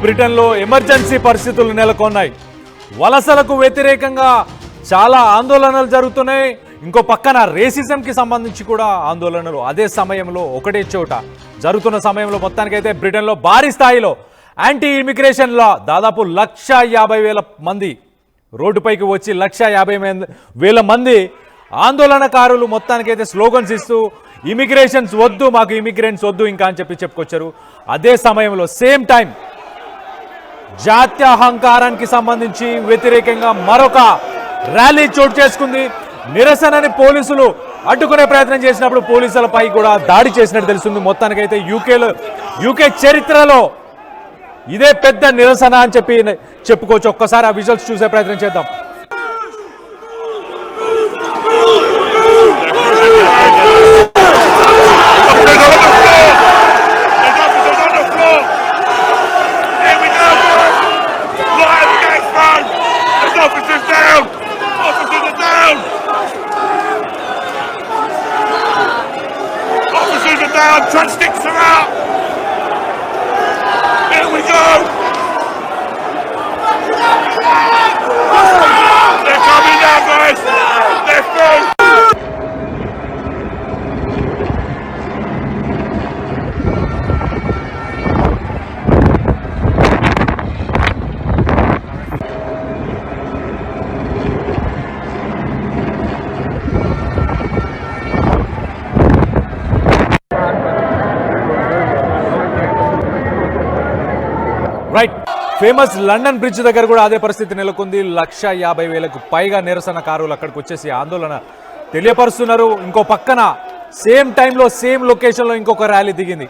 బ్రిటన్లో ఎమర్జెన్సీ పరిస్థితులు నెలకొన్నాయి. వలసలకు వ్యతిరేకంగా చాలా ఆందోళనలు జరుగుతున్నాయి. ఇంకో పక్కన రేసిజంకి సంబంధించి కూడా ఆందోళనలు అదే సమయంలో ఒకటే చోట జరుగుతున్న సమయంలో మొత్తానికైతే బ్రిటన్లో భారీ స్థాయిలో యాంటీ ఇమిగ్రేషన్ లా దాదాపు 1,50,000 మంది రోడ్డుపైకి వచ్చి 1,50,000 మంది ఆందోళనకారులు మొత్తానికైతే స్లోగన్స్ ఇస్తూ ఇమిగ్రేషన్స్ వద్దు, మాకు ఇమిగ్రెంట్స్ వద్దు ఇంకా అని చెప్పుకొచ్చారు. అదే సమయంలో సేమ్ టైం జాత్యహంకారానికి సంబంధించి వ్యతిరేకంగా మరొక ర్యాలీ చోటు చేసుకుంది. నిరసనని పోలీసులు అడ్డుకునే ప్రయత్నం చేసినప్పుడు పోలీసులపై కూడా దాడి చేసినట్టు తెలుస్తుంది. మొత్తానికైతే యూకే చరిత్రలో ఇదే పెద్ద నిరసన అని చెప్పుకోవచ్చు. ఒక్కసారి ఆ విజువల్స్ చూసే ప్రయత్నం చేద్దాం. Transticks are out! Here we go! They're coming now, guys! They're through! Right, famous London bridge దగ్గర కూడా అదే పరిస్థితి నెలకొంది. 1,50,000కు పైగా నిరసనకారులు అక్కడికి వచ్చేసి ఆందోళన తెలియపరుస్తున్నారు. ఇంకో పక్కన సేమ్ టైంలో సేమ్ లొకేషన్లో ఇంకొక ర్యాలీ దిగింది.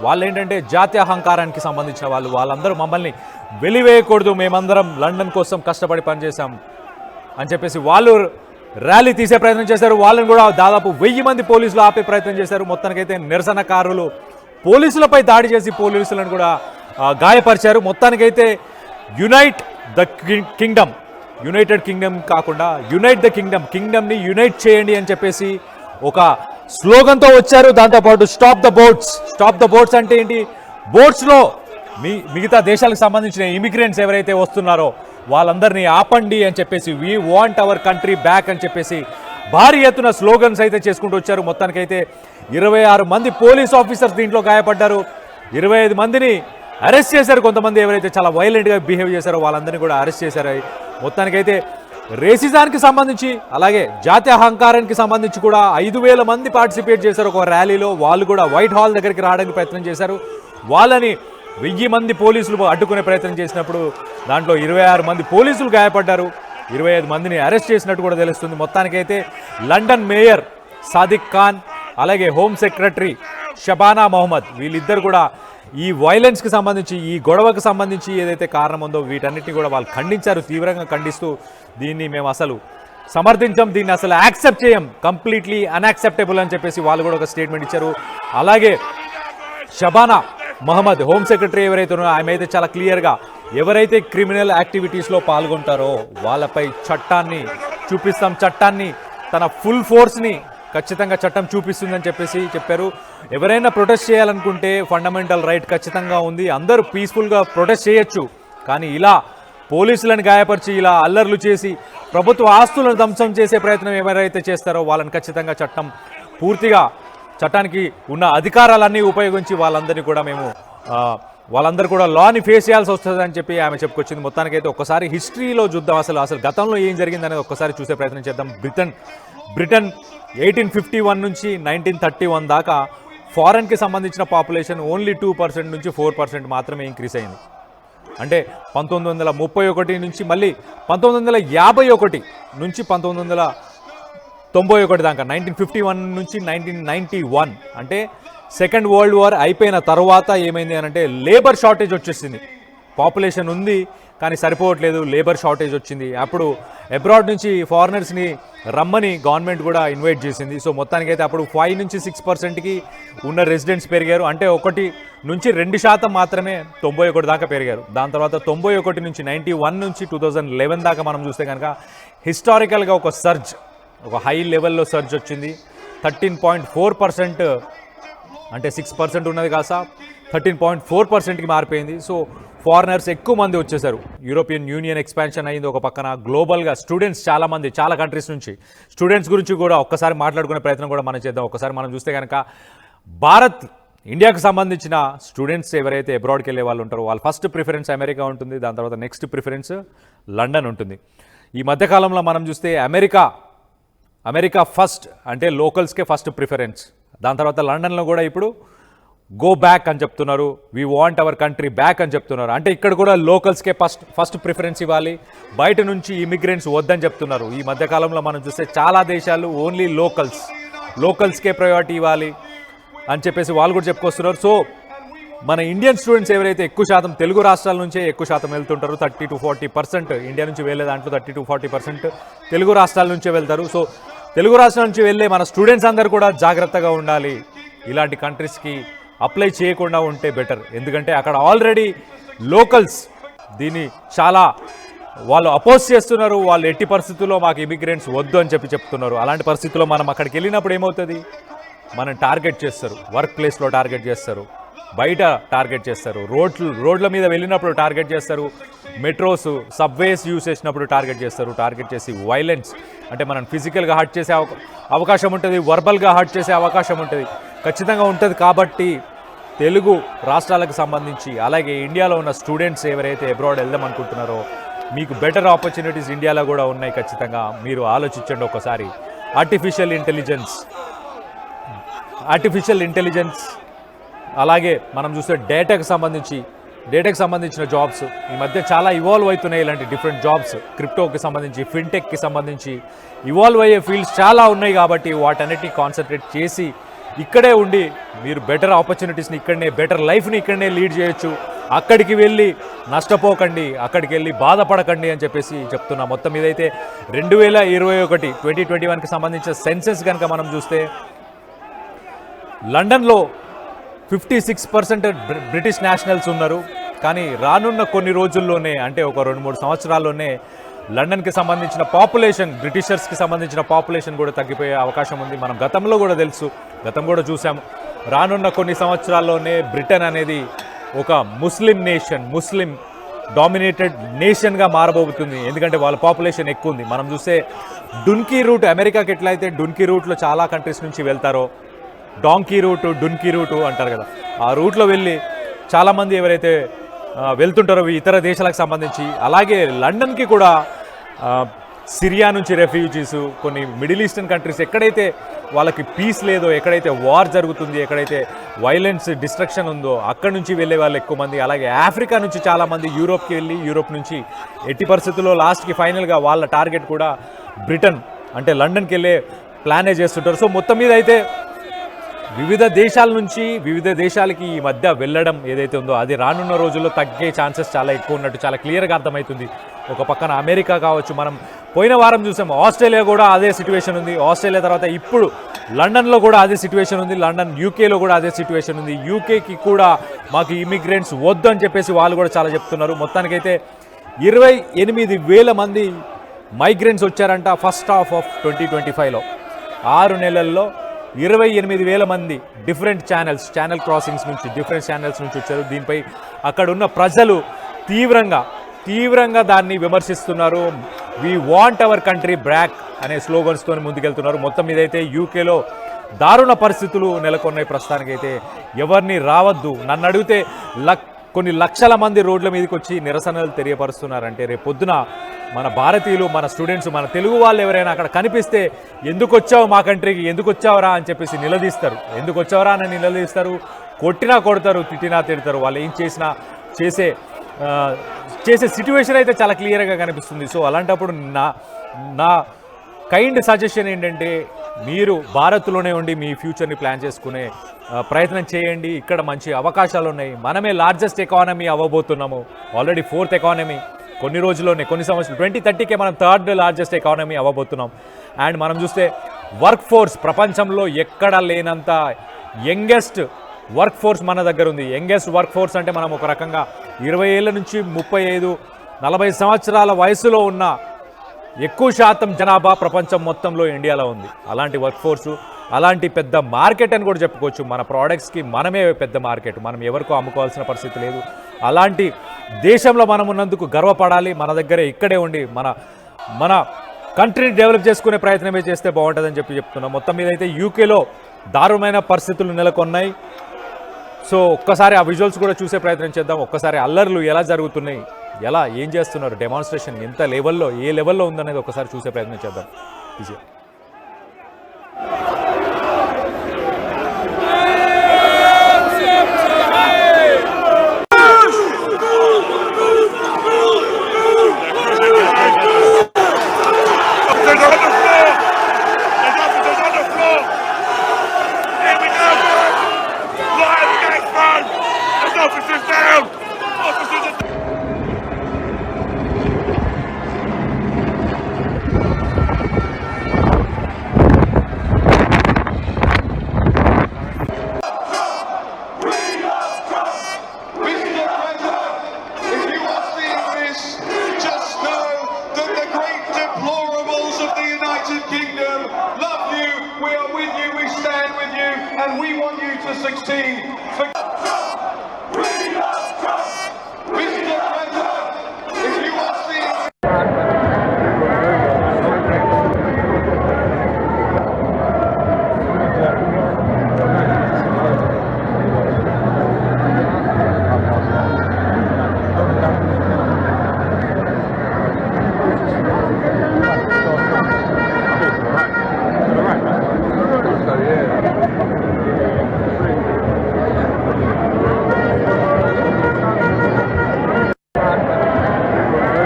వాళ్ళు ఏంటంటే జాత్యహంకారానికి సంబంధించిన వాళ్ళందరూ మమ్మల్ని వెలివేయకూడదు, మేమందరం లండన్ కోసం కష్టపడి పనిచేశాం అని చెప్పేసి వాళ్ళు ర్యాలీ తీసే ప్రయత్నం చేశారు. వాళ్ళని కూడా దాదాపు 1000 మంది పోలీసులు ఆపే ప్రయత్నం చేశారు. మొత్తానికైతే నిరసనకారులు పోలీసులపై దాడి చేసి పోలీసులను కూడా గాయపరిచారు. మొత్తానికైతే యునైటెడ్ కింగ్డమ్ కాకుండా యునైట్ ద కింగ్డమ్ని యునైట్ చేయండి అని చెప్పేసి ఒక స్లోగన్తో వచ్చారు. దాంతోపాటు స్టాప్ ద బోట్స్ అంటే ఏంటి, బోట్స్లో మిగతా దేశాలకు సంబంధించిన ఇమిగ్రెంట్స్ ఎవరైతే వస్తున్నారో వాళ్ళందరినీ ఆపండి అని చెప్పేసి we want our country back అని చెప్పేసి భారీ ఎత్తున స్లోగన్స్ అయితే చేసుకుంటూ వచ్చారు. మొత్తానికైతే 26 మంది పోలీస్ ఆఫీసర్స్ దీంట్లో గాయపడ్డారు. 25 మందిని అరెస్ట్ చేశారు. కొంతమంది ఎవరైతే చాలా వైలెంట్గా బిహేవ్ చేశారో వాళ్ళందరినీ కూడా అరెస్ట్ చేశారు. మొత్తానికైతే రేసిజానికి సంబంధించి అలాగే జాతి అహంకారానికి సంబంధించి కూడా 5,000 మంది పార్టిసిపేట్ చేశారు ఒక ర్యాలీలో. వాళ్ళు కూడా వైట్ హాల్ దగ్గరికి రావడానికి ప్రయత్నం చేశారు. వాళ్ళని 1000 మంది పోలీసులు అడ్డుకునే ప్రయత్నం చేసినప్పుడు దాంట్లో 26 మంది పోలీసులు గాయపడ్డారు. 25 మందిని అరెస్ట్ చేసినట్టు కూడా తెలుస్తుంది. మొత్తానికైతే లండన్ మేయర్ సాదిక్ ఖాన్ అలాగే హోమ్ సెక్రటరీ షబానా మొహమ్మద్ వీళ్ళిద్దరు కూడా ఈ వైలెన్స్కి సంబంధించి ఈ గొడవకు సంబంధించి ఏదైతే కారణం ఉందో వీటన్నిటిని కూడా వాళ్ళు ఖండించారు. తీవ్రంగా ఖండిస్తూ దీన్ని మేము అసలు సమర్థించాం, దీన్ని అసలు యాక్సెప్ట్ చేయం, కంప్లీట్లీ అన్యాక్సెప్టబుల్ అని చెప్పేసి వాళ్ళు కూడా ఒక స్టేట్మెంట్ ఇచ్చారు. అలాగే షబానా మహమ్మద్ హోమ్ సెక్రటరీ ఎవరైతే ఉన్నారో ఆమె అయితే చాలా క్లియర్గా ఎవరైతే క్రిమినల్ యాక్టివిటీస్లో పాల్గొంటారో వాళ్ళపై చట్టాన్ని చూపిస్తాం, చట్టాన్ని తన ఫుల్ ఫోర్స్ని ఖచ్చితంగా చట్టం చూపిస్తుందని చెప్పేసి చెప్పారు. ఎవరైనా ప్రొటెస్ట్ చేయాలనుకుంటే ఫండమెంటల్ రైట్ ఖచ్చితంగా ఉంది, అందరూ పీస్ఫుల్గా ప్రొటెస్ట్ చేయొచ్చు. కానీ ఇలా పోలీసులను గాయపరిచి ఇలా అల్లర్లు చేసి ప్రభుత్వ ఆస్తులను ధ్వంసం చేసే ప్రయత్నం ఎవరైతే చేస్తారో వాళ్ళని ఖచ్చితంగా పూర్తిగా చట్టానికి ఉన్న అధికారాలన్నీ ఉపయోగించి వాళ్ళందరూ కూడా లాని ఫేస్ చేయాల్సి వస్తుందని చెప్పి ఆమె చెప్పుకొచ్చింది. మొత్తానికైతే ఒక్కసారి హిస్టరీలో చూద్దాం, అసలు గతంలో ఏం జరిగిందనేది ఒక్కసారి చూసే ప్రయత్నం చేద్దాం. బ్రిటన్ 1851 నుంచి 1931 దాకా ఫారెన్కి సంబంధించిన పాపులేషన్ ఓన్లీ 2% నుంచి 4% మాత్రమే ఇంక్రీజ్ అయింది. అంటే 1931 నుంచి మళ్ళీ 1951 నుంచి 1991 దాకా 1951 నుంచి 1991 అంటే సెకండ్ వరల్డ్ వార్ అయిపోయిన తర్వాత ఏమైంది అని అంటే లేబర్ షార్టేజ్ వచ్చేసింది. పాపులేషన్ ఉంది కానీ సరిపోవట్లేదు, లేబర్ షార్టేజ్ వచ్చింది. అప్పుడు అబ్రాడ్ నుంచి ఫారినర్స్ని రమ్మని గవర్నమెంట్ కూడా ఇన్వైట్ చేసింది. సో మొత్తానికైతే అప్పుడు 5 నుంచి 6%కి ఉన్న రెసిడెంట్స్ పెరిగారు. అంటే 1 నుంచి 2% మాత్రమే 91 దాకా పెరిగారు. దాని తర్వాత 91 నుంచి 91 నుంచి 2011 దాకా మనం చూస్తే కనుక హిస్టారికల్గా ఒక హై లెవెల్లో సర్జ్ వచ్చింది. 13.4% అంటే 6% ఉన్నది కాసా 13.4%కి మారిపోయింది. సో ఫారినర్స్ ఎక్కువ మంది వచ్చేసారు. యూరోపియన్ యూనియన్ ఎక్స్పాన్షన్ అయింది ఒక పక్కన. గ్లోబల్గా స్టూడెంట్స్ చాలామంది చాలా కంట్రీస్ నుంచి స్టూడెంట్స్ గురించి కూడా ఒక్కసారి మాట్లాడుకునే ప్రయత్నం కూడా మనం చేద్దాం. ఒకసారి మనం చూస్తే కనుక భారత్ ఇండియాకు సంబంధించిన స్టూడెంట్స్ ఎవరైతే అబ్రాడ్కి వెళ్ళే వాళ్ళు ఉంటారో వాళ్ళ ఫస్ట్ ప్రిఫరెన్స్ అమెరికా ఉంటుంది. దాని తర్వాత నెక్స్ట్ ప్రిఫరెన్స్ లండన్ ఉంటుంది. ఈ మధ్యకాలంలో మనం చూస్తే అమెరికా ఫస్ట్ అంటే లోకల్స్కే ఫస్ట్ ప్రిఫరెన్స్. దాని తర్వాత లండన్లో కూడా ఇప్పుడు గో బ్యాక్ అని చెప్తున్నారు. We want our country back అని చెప్తున్నారు. అంటే ఇక్కడ కూడా లోకల్స్కే ఫస్ట్ ప్రిఫరెన్స్ ఇవ్వాలి, బయట నుంచి ఇమిగ్రెంట్స్ వద్దని చెప్తున్నారు. ఈ మధ్యకాలంలో మనం చూస్తే చాలా దేశాలు ఓన్లీ లోకల్స్కే ప్రయారిటీ ఇవ్వాలి అని చెప్పేసి వాళ్ళు కూడా చెప్పుకొస్తున్నారు. సో మన ఇండియన్ స్టూడెంట్స్ ఎవరైతే ఎక్కువ శాతం తెలుగు రాష్ట్రాల నుంచే ఎక్కువ శాతం వెళ్తుంటారు, 30 to 40% ఇండియా నుంచి వెళ్ళే దాంట్లో 30 to 40% తెలుగు రాష్ట్రాల నుంచే వెళ్తారు. సో తెలుగు రాష్ట్రాల నుంచి వెళ్ళే మన స్టూడెంట్స్ అందరూ కూడా జాగ్రత్తగా ఉండాలి. ఇలాంటి కంట్రీస్కి అప్లై చేయకుండా ఉంటే బెటర్. ఎందుకంటే అక్కడ ఆల్రెడీ లోకల్స్ దీన్ని చాలా వాళ్ళు అపోజ్ చేస్తున్నారు. వాళ్ళు ఎట్టి పరిస్థితుల్లో మాకు ఇమిగ్రెంట్స్ వద్దు అని చెప్తున్నారు. అలాంటి పరిస్థితుల్లో మనం అక్కడికి వెళ్ళినప్పుడు ఏమవుతుంది, మనం టార్గెట్ చేస్తారు, వర్క్ ప్లేస్లో టార్గెట్ చేస్తారు, బయట టార్గెట్ చేస్తారు, రోడ్ల మీద వెళ్ళినప్పుడు టార్గెట్ చేస్తారు, మెట్రోస్ సబ్వేస్ యూస్ చేసినప్పుడు టార్గెట్ చేసి వైలెన్స్ అంటే మనం ఫిజికల్గా హర్ట్ చేసే అవకాశం ఉంటుంది, వర్బల్గా హర్ట్ చేసే అవకాశం ఉంటుంది, ఖచ్చితంగా ఉంటుంది. కాబట్టి తెలుగు రాష్ట్రాలకు సంబంధించి అలాగే ఇండియాలో ఉన్న స్టూడెంట్స్ ఎవరైతే అబ్రాడ్ వెళ్దాం అనుకుంటున్నారో మీకు బెటర్ ఆపర్చునిటీస్ ఇండియాలో కూడా ఉన్నాయి. ఖచ్చితంగా మీరు ఆలోచించండి ఒకసారి. ఆర్టిఫిషియల్ ఇంటెలిజెన్స్ అలాగే మనం చూస్తే డేటాకు సంబంధించిన జాబ్స్ ఈ మధ్య చాలా ఇవాల్వ్ అవుతున్నాయి. ఇలాంటి డిఫరెంట్ జాబ్స్ క్రిప్టోకి సంబంధించి, ఫిన్టెక్కి సంబంధించి ఇవాల్వ్ అయ్యే ఫీల్డ్స్ చాలా ఉన్నాయి. కాబట్టి వాటన్నిటిని కాన్సన్ట్రేట్ చేసి ఇక్కడే ఉండి మీరు బెటర్ ఆపర్చునిటీస్ని ఇక్కడనే, బెటర్ లైఫ్ని ఇక్కడనే లీడ్ చేయొచ్చు. అక్కడికి వెళ్ళి నష్టపోకండి, అక్కడికి వెళ్ళి బాధపడకండి అని చెప్పేసి చెప్తున్నా. మొత్తం ఇదైతే 2021 సంబంధించిన సెన్సెస్ కనుక మనం చూస్తే లండన్లో 56% బ్రిటిష్ నేషనల్స్ ఉన్నారు. కానీ రానున్న కొన్ని రోజుల్లోనే అంటే ఒక 2-3 సంవత్సరాల్లోనే లండన్కి సంబంధించిన పాపులేషన్, బ్రిటిషర్స్కి సంబంధించిన పాపులేషన్ కూడా తగ్గిపోయే అవకాశం ఉంది. మనం గతంలో కూడా కూడా చూసాము. రానున్న కొన్ని సంవత్సరాల్లోనే బ్రిటన్ అనేది ఒక ముస్లిం డామినేటెడ్ నేషన్గా మారబోతుంది. ఎందుకంటే వాళ్ళ పాపులేషన్ ఎక్కువ ఉంది. మనం చూస్తే డున్కీ రూట్, అమెరికాకి ఎట్లయితే డున్కీ రూట్లో చాలా కంట్రీస్ నుంచి వెళ్తారో, డున్కీ రూటు అంటారు కదా, ఆ రూట్లో వెళ్ళి చాలామంది ఎవరైతే వెళ్తుంటారో ఇతర దేశాలకు సంబంధించి, అలాగే లండన్కి కూడా సిరియా నుంచి రెఫ్యూజీస్, కొన్ని మిడిల్ ఈస్టర్న్ కంట్రీస్ ఎక్కడైతే వాళ్ళకి పీస్ లేదో, ఎక్కడైతే వార్ జరుగుతుంది, ఎక్కడైతే వైలెన్స్ డిస్ట్రక్షన్ ఉందో అక్కడి నుంచి వెళ్ళే వాళ్ళు ఎక్కువ మంది. అలాగే ఆఫ్రికా నుంచి చాలామంది యూరోప్కి వెళ్ళి యూరోప్ నుంచి ఎట్టి పరిస్థితుల్లో లాస్ట్కి ఫైనల్గా వాళ్ళ టార్గెట్ కూడా బ్రిటన్ అంటే లండన్కి వెళ్ళే ప్లానే చేస్తుంటారు. సో మొత్తం మీద అయితే వివిధ దేశాల నుంచి వివిధ దేశాలకి ఈ మధ్య వెళ్ళడం ఏదైతే ఉందో అది రానున్న రోజుల్లో తగ్గే ఛాన్సెస్ చాలా ఎక్కువ ఉన్నట్టు చాలా క్లియర్గా అర్థమవుతుంది. ఒక పక్కన అమెరికా కావచ్చు, మనం పోయిన వారం చూసాము ఆస్ట్రేలియా కూడా అదే సిచ్యువేషన్ ఉంది. ఆస్ట్రేలియా తర్వాత ఇప్పుడు లండన్లో కూడా అదే సిచ్యువేషన్ ఉంది. యూకేలో కూడా అదే సిచ్యువేషన్ ఉంది. యూకేకి కూడా మాకు ఇమిగ్రెంట్స్ వద్దు అని చెప్పేసి వాళ్ళు కూడా చాలా చెప్తున్నారు. మొత్తానికైతే 28,000 మంది మైగ్రెంట్స్ వచ్చారంట ఫస్ట్ హాఫ్ ఆఫ్ 2025లో. 6 నెలల్లో 28,000 మంది డిఫరెంట్ ఛానల్ క్రాసింగ్స్ నుంచి, డిఫరెంట్ ఛానల్స్ నుంచి వచ్చారు. దీనిపై అక్కడ ఉన్న ప్రజలు తీవ్రంగా దాన్ని విమర్శిస్తున్నారు. We want our country back అనే స్లోగన్స్తో ముందుకెళ్తున్నారు. మొత్తం ఇదైతే యూకేలో దారుణ పరిస్థితులు నెలకొన్నాయి. ప్రస్తుతానికైతే ఎవరిని రావద్దు, నన్ను అడిగితే కొన్ని లక్షల మంది రోడ్ల మీదకి వచ్చి నిరసనలు తెలియపరుస్తున్నారంటే రేపు పొద్దున మన భారతీయులు, మన స్టూడెంట్స్, మన తెలుగు వాళ్ళు ఎవరైనా అక్కడ కనిపిస్తే ఎందుకు వచ్చావు మా కంట్రీకి, ఎందుకు వచ్చావరా అని చెప్పేసి నిలదీస్తారు. ఎందుకు వచ్చావరా అని నిలదీస్తారు, కొట్టినా కొడతారు, తిట్టినా తిడతారు. వాళ్ళు ఏం చేసినా చేసే సిట్యువేషన్ అయితే చాలా క్లియర్గా కనిపిస్తుంది. సో అలాంటప్పుడు నా కైండ్ సజెషన్ ఏంటంటే మీరు భారత్లోనే ఉండి మీ ఫ్యూచర్ని ప్లాన్ చేసుకునే ప్రయత్నం చేయండి. ఇక్కడ మంచి అవకాశాలు ఉన్నాయి. మనమే లార్జెస్ట్ ఎకానమీ అవ్వబోతున్నాము. ఆల్రెడీ 4th ఎకానమీ కొన్ని రోజుల్లోనే, కొన్ని సంవత్సరాలు 2030కే మనం 3rd లార్జెస్ట్ ఎకానమీ అవ్వబోతున్నాం. అండ్ మనం చూస్తే వర్క్ ఫోర్స్ ప్రపంచంలో ఎక్కడ లేనంత యంగెస్ట్ వర్క్ ఫోర్స్ మన దగ్గర ఉంది. యంగెస్ట్ వర్క్ ఫోర్స్ అంటే మనం ఒక రకంగా 20 ఏళ్ళ నుంచి 35-40 సంవత్సరాల వయసులో ఉన్న ఎక్కువ శాతం జనాభా ప్రపంచం మొత్తంలో ఇండియాలో ఉంది. అలాంటి వర్క్ ఫోర్సు, అలాంటి పెద్ద మార్కెట్ అని కూడా చెప్పుకోవచ్చు. మన ప్రోడక్ట్స్కి మనమే పెద్ద మార్కెట్, మనం ఎవరికో అమ్ముకోవాల్సిన పరిస్థితి లేదు. అలాంటి దేశంలో మనం ఉన్నందుకు గర్వపడాలి. మన దగ్గరే ఇక్కడే ఉండి మన కంట్రీని డెవలప్ చేసుకునే ప్రయత్నమే చేస్తే బాగుంటుందని చెప్తున్నాం. మొత్తం మీద అయితే యూకేలో దారుణమైన పరిస్థితులు నెలకొన్నాయి. సో ఒక్కసారి ఆ విజువల్స్ కూడా చూసే ప్రయత్నం చేద్దాం. ఒక్కసారి అల్లర్లు ఎలా జరుగుతున్నాయి, ఏం చేస్తున్నారు, డెమాన్స్ట్రేషన్ ఎంత లెవెల్లో, ఏ లెవెల్లో ఉందనేది ఒక్కసారి చూసే ప్రయత్నం చేద్దాం. Officers down! Officers are... Kingdom love you, we are with you, we stand with you, and we want you to succeed. Mr.